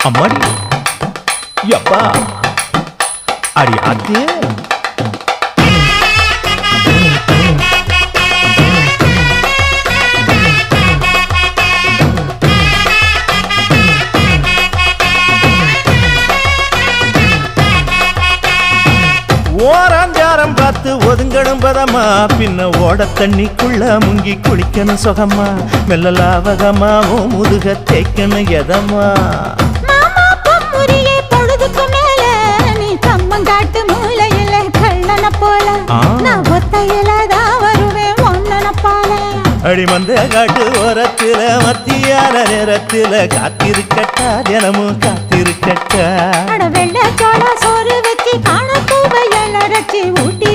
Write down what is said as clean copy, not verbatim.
அம்மாடி யப்பா அடி ஆத்தே ஓராஞ்சாரம் பார்த்து ஒதுங்கணும் பதமா பின்ன ஓட தண்ணிக்குள்ள முங்கி குளிக்கணும் சுகமா மெல்ல லாவகமா ஓ முதுக தேய்க்கணும் எதமா பொழுதுக்கு மேல நீ கம்மங்காட்டு மூலையில கள்ளன போல நான் ஒத்தையிலதான் வருவேன் ஒன்னன போல அடிமந்த காட்டு ஓரத்துல மத்தியான நேரத்துல காத்திருக்கட்டா தினமும் காத்திருக்கட்டா வெள்ள சோள சோறு வச்சு காண பூவையல் அரைச்சி